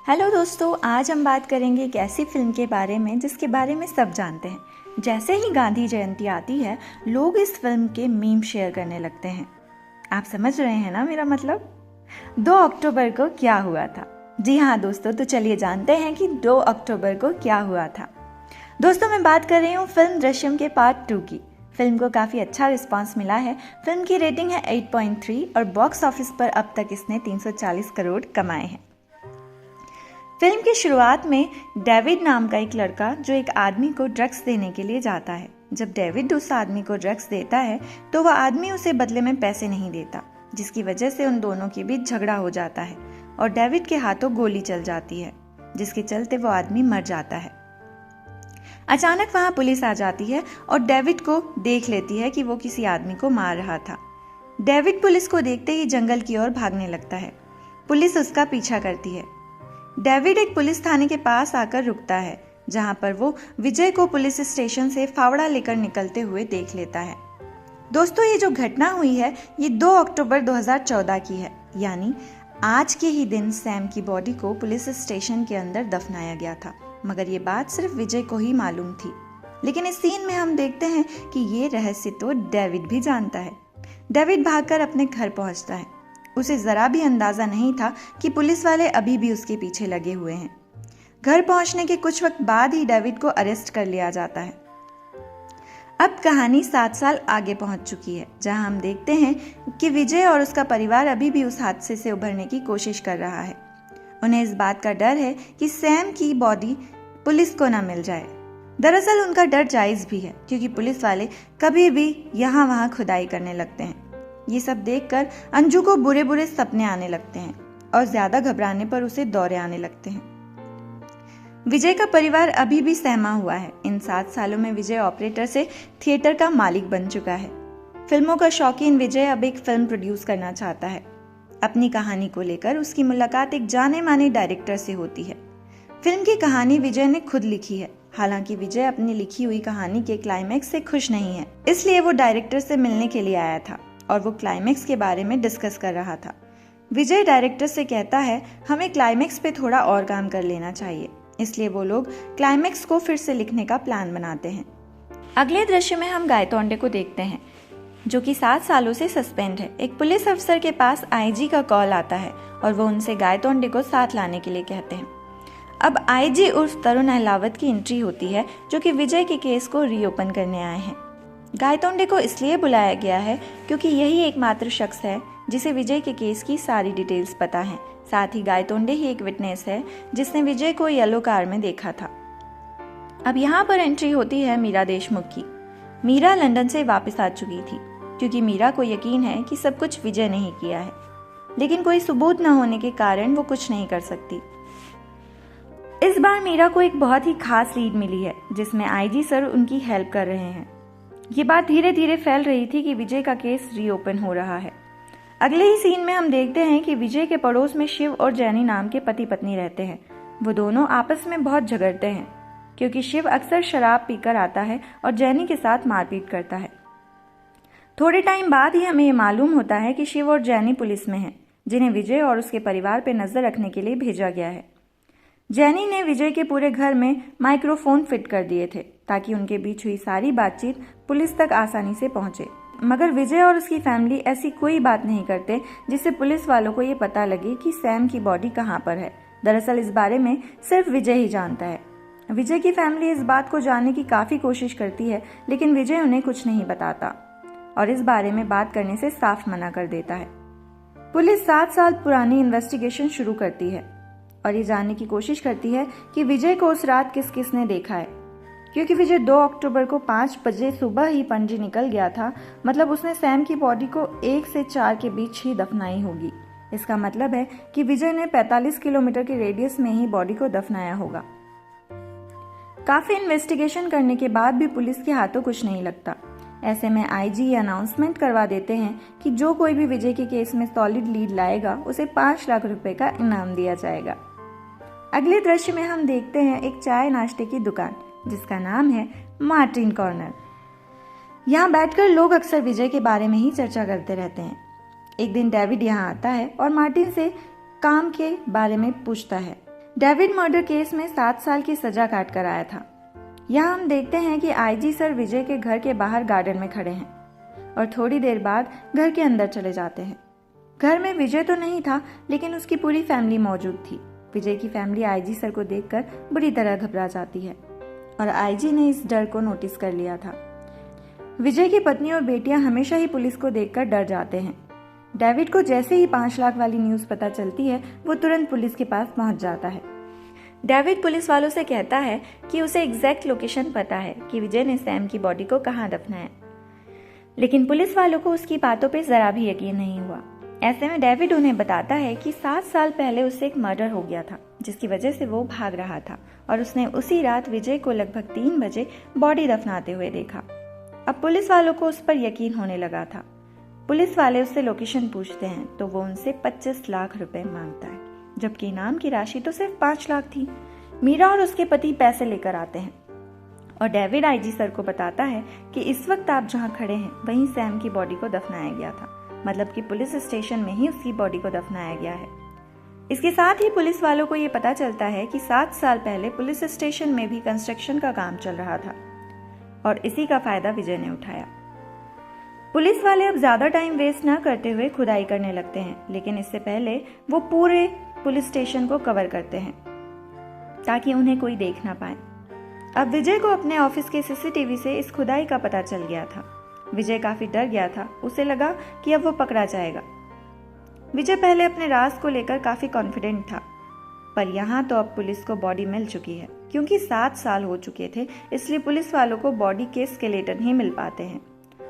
Hello दोस्तों, आज हम बात करेंगे एक ऐसी फिल्म के बारे में जिसके बारे में सब जानते हैं। जैसे ही गांधी जयंती आती है, लोग इस फिल्म के मीम शेयर करने लगते हैं। आप समझ रहे हैं ना मेरा मतलब? 2 अक्टूबर को क्या हुआ था? जी हाँ दोस्तों, तो चलिए जानते हैं कि 2 अक्टूबर को क्या हुआ था। दोस्तों, मैं बात कर रही हूँ फिल्म दृश्यम के पार्ट 2 की। फिल्म को काफ़ी अच्छा रिस्पांस मिला है। फिल्म की रेटिंग है 8.3 और बॉक्स ऑफिस पर अब तक इसने 340 करोड़ कमाए हैं। फिल्म की शुरुआत में डेविड नाम का एक लड़का जो एक आदमी को ड्रग्स देने के लिए जाता है। जब डेविड उस आदमी को ड्रग्स देता है तो वह आदमी उसे बदले में पैसे नहीं देता, जिसकी वजह से उन दोनों के बीच झगड़ा हो जाता है और डेविड के हाथों गोली चल जाती है, जिसके चलते वो आदमी मर जाता है। अचानक वहां पुलिस आ जाती है और डेविड को देख लेती है कि वो किसी आदमी को मार रहा था। डेविड पुलिस को देखते ही जंगल की ओर भागने लगता है। पुलिस उसका पीछा करती है। डेविड एक पुलिस थाने के पास आकर रुकता है, जहां पर वो विजय को पुलिस स्टेशन से फावड़ा लेकर निकलते हुए देख लेता है। दोस्तों, ये जो घटना हुई है ये 2 अक्टूबर 2014 की है, यानी आज के ही दिन सैम की बॉडी को पुलिस स्टेशन के अंदर दफनाया गया था। मगर ये बात सिर्फ विजय को ही मालूम थी। लेकिन इस सीन में हम देखते हैं कि ये रहस्य तो डेविड भी जानता है। डेविड भागकर अपने घर पहुंचता है। उसे जरा भी अंदाजा नहीं था कि पुलिस वाले अभी भी उसके पीछे लगे हुए हैं। घर पहुंचने के कुछ वक्त बाद ही डेविड को अरेस्ट कर लिया जाता है। अब कहानी 7 साल आगे पहुंच चुकी है, जहां हम देखते हैं कि विजय और उसका परिवार अभी भी उस हादसे से उभरने की कोशिश कर रहा है। उन्हें इस बात का डर है कि सैम की बॉडी पुलिस को न मिल जाए। दरअसल उनका डर जायज भी है, क्योंकि पुलिस वाले कभी भी यहाँ वहाँ खुदाई करने लगते हैं। ये सब देखकर अंजू को बुरे बुरे सपने आने लगते हैं और ज्यादा घबराने पर उसे दौरे आने लगते हैं। विजय का परिवार अभी भी सहमा हुआ है। इन 7 सालों में विजय ऑपरेटर से थिएटर का मालिक बन चुका है। फिल्मों का शौकीन विजय अब एक फिल्म प्रोड्यूस करना चाहता है। अपनी कहानी को लेकर उसकी मुलाकात एक जाने माने डायरेक्टर से होती है। फिल्म की कहानी विजय ने खुद लिखी है। हालांकि विजय अपनी लिखी हुई कहानी के क्लाइमैक्स से खुश नहीं है, इसलिए वो डायरेक्टर से मिलने के लिए आया था और वो क्लाइमैक्स के बारे में डिस्कस कर रहा था। विजय डायरेक्टर से कहता है, हमें क्लाइमैक्स पे थोड़ा और काम कर लेना चाहिए। इसलिए वो लोग क्लाइमैक्स को फिर से लिखने का प्लान बनाते हैं। अगले दृश्य में हम गायतोंडे को देखते हैं, जो कि 7 सालों से सस्पेंड है। एक पुलिस अफसर के पास आईजी का कॉल आता है और वो उनसे गायतोंडे को साथ लाने के लिए कहते हैं। अब आईजी उर्फ तरुण अहलावत की एंट्री होती है, जो कि विजय के केस को रीओपन करने आए हैं। गायतोंडे को इसलिए बुलाया गया है क्योंकि यही एकमात्र शख्स है जिसे विजय के केस की सारी डिटेल्स पता है। साथ ही गायतोंडे ही एक विटनेस है जिसने विजय को येलो कार में देखा था। अब यहाँ पर एंट्री होती है मीरा देशमुख की। मीरा लंदन से वापस आ चुकी थी, क्योंकि मीरा को यकीन है कि सब कुछ विजय ने ही किया है, लेकिन कोई सबूत न होने के कारण वो कुछ नहीं कर सकती। इस बार मीरा को एक बहुत ही खास लीड मिली है, जिसमें आईजी सर उनकी हेल्प कर रहे हैं। ये बात धीरे धीरे फैल रही थी कि विजय का केस रीओपन हो रहा है। अगले ही सीन में हम देखते हैं कि विजय के पड़ोस में शिव और जैनी नाम के पति पत्नी रहते हैं। वो दोनों आपस में बहुत झगड़ते हैं, क्योंकि शिव अक्सर शराब पीकर आता है और जैनी के साथ मारपीट करता है। थोड़े टाइम बाद ही हमें ये मालूम होता है कि शिव और जैनी पुलिस में हैं, जिन्हें विजय और उसके परिवार पर नजर रखने के लिए भेजा गया है। जैनी ने विजय के पूरे घर में माइक्रोफोन फिट कर दिए थे, ताकि उनके बीच हुई सारी बातचीत पुलिस तक आसानी से पहुंचे। मगर विजय और उसकी फैमिली ऐसी कोई बात नहीं करते जिससे पुलिस वालों को ये पता लगे कि सैम की बॉडी कहां पर है। दरअसल इस बारे में सिर्फ विजय ही जानता है। विजय की फैमिली इस बात को जानने की काफी कोशिश करती है, लेकिन विजय उन्हें कुछ नहीं बताता और इस बारे में बात करने से साफ मना कर देता है। पुलिस 7 साल पुरानी इन्वेस्टिगेशन शुरू करती है और ये जानने की कोशिश करती है कि विजय को उस रात किस किस ने देखा है। क्योंकि विजय 2 अक्टूबर को 5 बजे सुबह ही पणजी निकल गया था, मतलब उसने सैम की बॉडी को 1 से 4 के बीच ही दफनाई होगी। इसका मतलब है कि विजय ने 45 किलोमीटर के रेडियस में ही बॉडी को दफनाया होगा। काफी इन्वेस्टिगेशन करने के बाद भी पुलिस के हाथों कुछ नहीं लगता। ऐसे में आईजी अनाउंसमेंट करवा देते हैं कि जो कोई भी विजय के केस में सॉलिड लीड लाएगा उसे 5 लाख रुपए का इनाम दिया जाएगा। अगले दृश्य में हम देखते हैं एक चाय नाश्ते की दुकान, जिसका नाम है मार्टिन कॉर्नर। यहाँ बैठकर लोग अक्सर विजय के बारे में ही चर्चा करते रहते हैं। एक दिन डेविड यहाँ आता है और मार्टिन से काम के बारे में पूछता है। डेविड मर्डर केस में 7 साल की सजा काट कर आया था। यहाँ हम देखते हैं कि आईजी सर विजय के घर के बाहर गार्डन में खड़े हैं और थोड़ी देर बाद घर के अंदर चले जाते हैं। घर में विजय तो नहीं था, लेकिन उसकी पूरी फैमिली मौजूद थी। विजय की फैमिली आईजी सर को देखकर बुरी तरह घबरा जाती है और आईजी ने इस डर को नोटिस कर लिया था। विजय की पत्नी और बेटियां हमेशा ही पुलिस को देखकर डर जाते हैं। डेविड को जैसे ही 5 लाख वाली न्यूज़ पता चलती है, वो तुरंत पुलिस के पास पहुंच जाता है। डेविड पुलिस वालों से कहता है कि उसे एग्जैक्ट लोकेशन पता है कि विजय ने सैम की बॉडी को कहाँ दफनाया, लेकिन पुलिस वालों को उसकी बातों पर जरा भी यकीन नहीं हुआ। ऐसे में डेविड उन्हें बताता है कि 7 साल पहले उससे एक मर्डर हो गया था, जिसकी वजह से वो भाग रहा था और उसने उसी रात विजय को लगभग 3 बजे बॉडी दफनाते हुए देखा। अब पुलिस वालों को उस पर यकीन होने लगा था। पुलिस वाले उससे लोकेशन पूछते हैं तो वो उनसे 25 लाख रुपए मांगता है, जबकि इनाम की राशि तो सिर्फ 5 लाख थी। मीरा और उसके पति पैसे लेकर आते हैं और डेविड आईजी सर को बताता है कि इस वक्त आप जहां खड़े हैं वहीं सैम की बॉडी को दफनाया गया था, मतलब कि पुलिस स्टेशन में ही उसकी बॉडी को दफनाया गया है। इसके साथ ही पुलिस वालों को ये पता चलता है कि 7 साल पहले पुलिस स्टेशन में भी कंस्ट्रक्शन का काम चल रहा था और इसी का फायदा विजय ने उठाया। पुलिस वाले अब ज्यादा टाइम वेस्ट ना करते हुए खुदाई करने लगते हैं, लेकिन इससे पहले वो पूरे पुलिस स्टेशन को कवर करते हैं ताकि उन्हें कोई देख ना पाए। अब विजय को अपने ऑफिस के सीसीटीवी से इस खुदाई का पता चल गया था। विजय काफी डर गया था, उसे लगा कि अब वो पकड़ा जाएगा। विजय पहले अपने राज को लेकर काफी कॉन्फिडेंट था, पर यहाँ तो अब पुलिस को बॉडी मिल चुकी है। क्योंकि 7 साल हो चुके थे, इसलिए पुलिस वालों को बॉडी के स्केलेटन ही मिल पाते हैं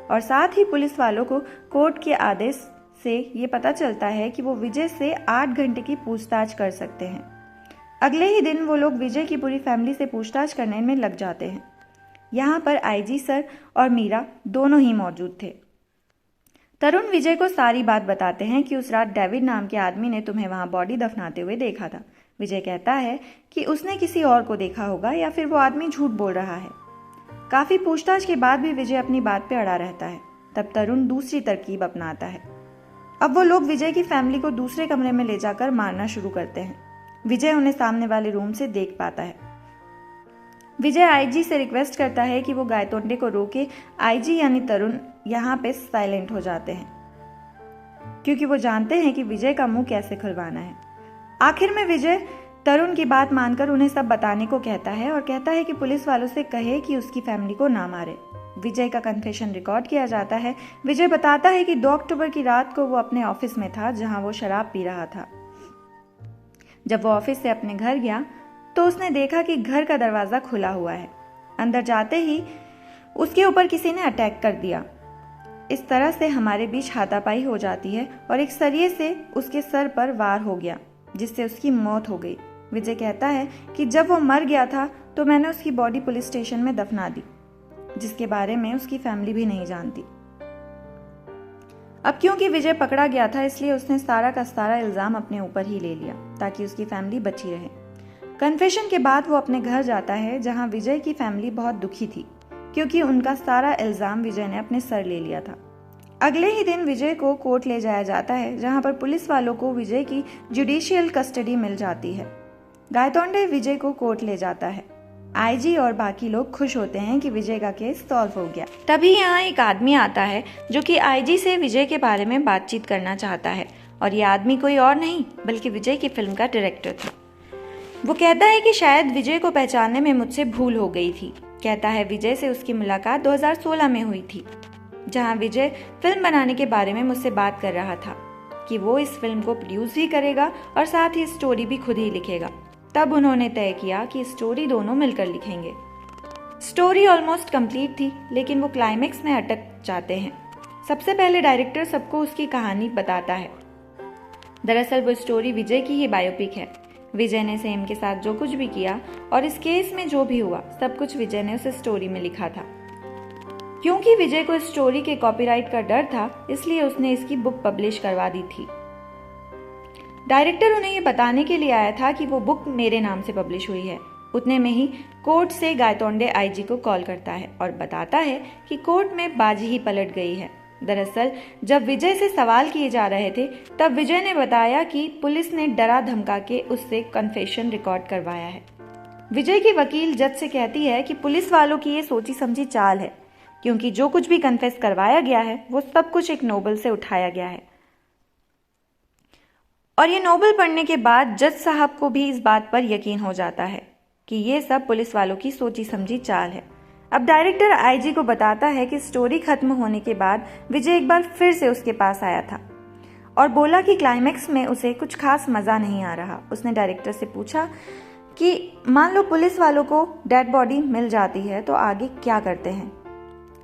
और साथ ही पुलिस वालों को कोर्ट के आदेश से ये पता चलता है कि वो विजय से 8 घंटे की पूछताछ कर सकते हैं। अगले ही दिन वो लोग विजय की पूरी फैमिली से पूछताछ करने में लग जाते हैं। यहाँ पर आईजी सर और मीरा दोनों ही मौजूद थे। तरुण विजय को सारी बात बताते हैं कि उस रात डेविड नाम के आदमी ने तुम्हें वहां बॉडी दफनाते हुए देखा था। विजय कहता है कि उसने किसी और को देखा होगा या फिर वो आदमी झूठ बोल रहा है। काफी पूछताछ के बाद भी विजय अपनी बात पे अड़ा रहता है। तब तरुण दूसरी तरकीब अपनाता है। अब वो लोग विजय की फैमिली को दूसरे कमरे में ले जाकर मारना शुरू करते हैं। विजय उन्हें सामने वाले रूम से देख पाता है। विजय आईजी से रिक्वेस्ट करता है कि वो गायतोंडे को रोके। आईजी यानी तरुण यहाँ पे साइलेंट हो जाते हैं क्योंकि वो जानते हैं कि विजय का मुंह कैसे खुलवाना है। आखिर में विजय तरुण की बात मानकर उन्हें सब बताने को कहता है और कहता है कि पुलिस वालों से कहे कि उसकी फैमिली को ना मारे। विजय का कन्फेशन रिकॉर्ड किया जाता है। विजय बताता है कि 2 अक्टूबर की रात को वो अपने ऑफिस में था जहां वो शराब पी रहा था। जब वो ऑफिस से अपने घर गया तो उसने देखा कि घर का दरवाजा खुला हुआ है। अंदर जाते ही उसके ऊपर किसी ने अटैक कर दिया। इस तरह से हमारे बीच हाथापाई हो जाती है और एक सरिये से उसके सर पर वार हो गया, जिससे उसकी मौत हो गई। विजय कहता है कि जब वो मर गया था तो मैंने उसकी बॉडी पुलिस स्टेशन में दफना दी, जिसके बारे में उसकी फैमिली भी नहीं जानती। अब क्योंकि विजय पकड़ा गया था, इसलिए उसने सारा का सारा इल्जाम अपने ऊपर ही ले लिया ताकि उसकी फैमिली बची रहे। कन्फेशन के बाद वो अपने घर जाता है जहां विजय की फैमिली बहुत दुखी थी क्योंकि उनका सारा इल्जाम विजय ने अपने सर ले लिया था। अगले ही दिन विजय को कोर्ट ले जाया जाता है जहां पर पुलिस वालों को विजय की जुडिशियल कस्टडी मिल जाती है। गायतोंडे विजय को कोर्ट ले जाता है। आईजी और बाकी लोग खुश होते हैं कि विजय का केस सॉल्व हो गया। तभी यहाँ एक आदमी आता है जो कि आईजी से विजय के बारे में बातचीत करना चाहता है और ये आदमी कोई और नहीं बल्कि विजय की फिल्म का डायरेक्टर था। वो कहता है कि शायद विजय को पहचानने में मुझसे भूल हो गई थी। कहता है विजय से उसकी मुलाकात 2016 में हुई थी, जहां विजय फिल्म बनाने के बारे में मुझसे बात कर रहा था कि वो इस फिल्म को प्रोड्यूस भी करेगा और साथ ही स्टोरी भी खुद ही लिखेगा। तब उन्होंने तय किया कि स्टोरी दोनों मिलकर लिखेंगे। स्टोरी ऑलमोस्ट कंप्लीट थी, लेकिन वो क्लाइमेक्स में अटक जाते हैं। सबसे पहले डायरेक्टर सबको उसकी कहानी बताता है। दरअसल वो स्टोरी विजय की ही बायोपिक है। विजय ने सेम के साथ जो कुछ भी किया और इस केस में जो भी हुआ सब कुछ विजय ने उस स्टोरी में लिखा था। क्योंकि विजय को इस स्टोरी के कॉपीराइट का डर था, इसलिए उसने इसकी बुक पब्लिश करवा दी थी। डायरेक्टर उन्हें ये बताने के लिए आया था कि वो बुक मेरे नाम से पब्लिश हुई है। उतने में ही कोर्ट से गायतोंडे आईजी को कॉल करता है और बताता है कि कोर्ट में बाजी ही पलट गई है। दरअसल जब विजय से सवाल किए जा रहे थे तब विजय ने बताया कि पुलिस ने डरा धमका के उससे कन्फेशन रिकॉर्ड करवाया है। विजय की वकील जज से कहती है कि पुलिस वालों की ये सोची समझी चाल है, क्योंकि जो कुछ भी कन्फेस करवाया गया है वो सब कुछ एक नोबल से उठाया गया है। और ये नोबल पढ़ने के बाद जज साहब को भी इस बात पर यकीन हो जाता है कि ये सब पुलिस वालों की सोची समझी चाल है। अब डायरेक्टर आईजी को बताता है कि स्टोरी खत्म होने के बाद विजय एक बार फिर से उसके पास आया था और बोला कि क्लाइमैक्स में उसे कुछ खास मजा नहीं आ रहा। उसने डायरेक्टर से पूछा कि मान लो पुलिस वालों को डेड बॉडी मिल जाती है तो आगे क्या करते हैं।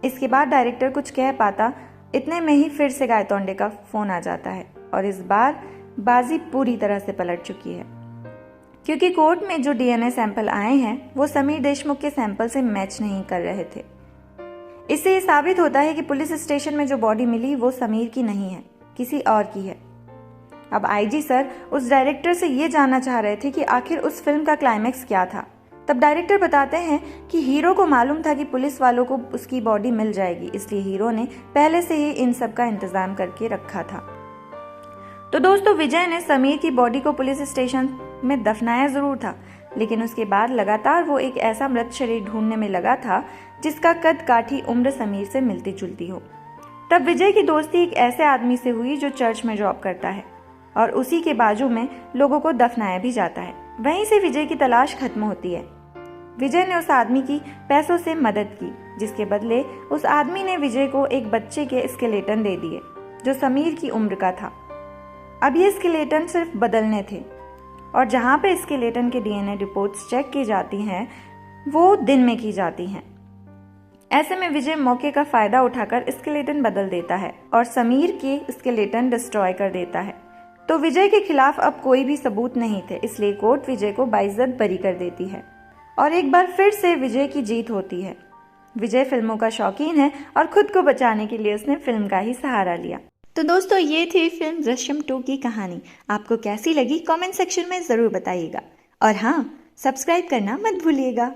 इसके बाद डायरेक्टर कुछ कह पाता, इतने में ही फिर से गायतोंडे का फोन आ जाता है और इस बार बाजी पूरी तरह से पलट चुकी है, क्योंकि कोर्ट में जो डीएनए सैंपल आए हैं वो समीर देशमुख के सैंपल से मैच नहीं कर रहे थे। इससे ये साबित होता है कि पुलिस स्टेशन में जो बॉडी मिली वो समीर की नहीं है, किसी और की है। अब आईजी सर उस डायरेक्टर से ये जानना चाह रहे थे कि आखिर उस फिल्म का क्लाइमैक्स क्या था। तब डायरेक्टर बताते हैं कि हीरो को मालूम था कि पुलिस वालों को उसकी बॉडी मिल जाएगी, इसलिए हीरो ने पहले से ही इन सब का इंतजाम करके रखा था। तो दोस्तों, विजय ने समीर की बॉडी को पुलिस स्टेशन में दफनाया जरूर था, लेकिन उसके बाद लगातार वो एक ऐसा मृत शरीर ढूंढने में लगा था जिसका कद काठी उम्र समीर से मिलती जुलती हो। तब विजय की दोस्ती एक ऐसे आदमी से हुई जो चर्च में जॉब करता है और उसी के बाजू में लोगों को दफनाया भी जाता है। वहीं से विजय की तलाश खत्म होती है। विजय ने उस आदमी की पैसों से मदद की, जिसके बदले उस आदमी ने विजय को एक बच्चे के स्केलेटन दे दिए जो समीर की उम्र का था। अब ये स्केलेटन सिर्फ बदलने थे और जहाँ पे स्केलेटन के डीएनए रिपोर्ट्स चेक की जाती हैं वो दिन में की जाती हैं। ऐसे में विजय मौके का फायदा उठाकर स्केलेटन बदल देता है और समीर के स्केलेटन डिस्ट्रॉय कर देता है। तो विजय के खिलाफ अब कोई भी सबूत नहीं थे, इसलिए कोर्ट विजय को बाइज्जत बरी कर देती है और एक बार फिर से विजय की जीत होती है। विजय फिल्मों का शौकीन है और खुद को बचाने के लिए उसने फिल्म का ही सहारा लिया। तो दोस्तों, ये थी फिल्म दृश्यम 2 की कहानी। आपको कैसी लगी कमेंट सेक्शन में ज़रूर बताइएगा और हाँ, सब्सक्राइब करना मत भूलिएगा।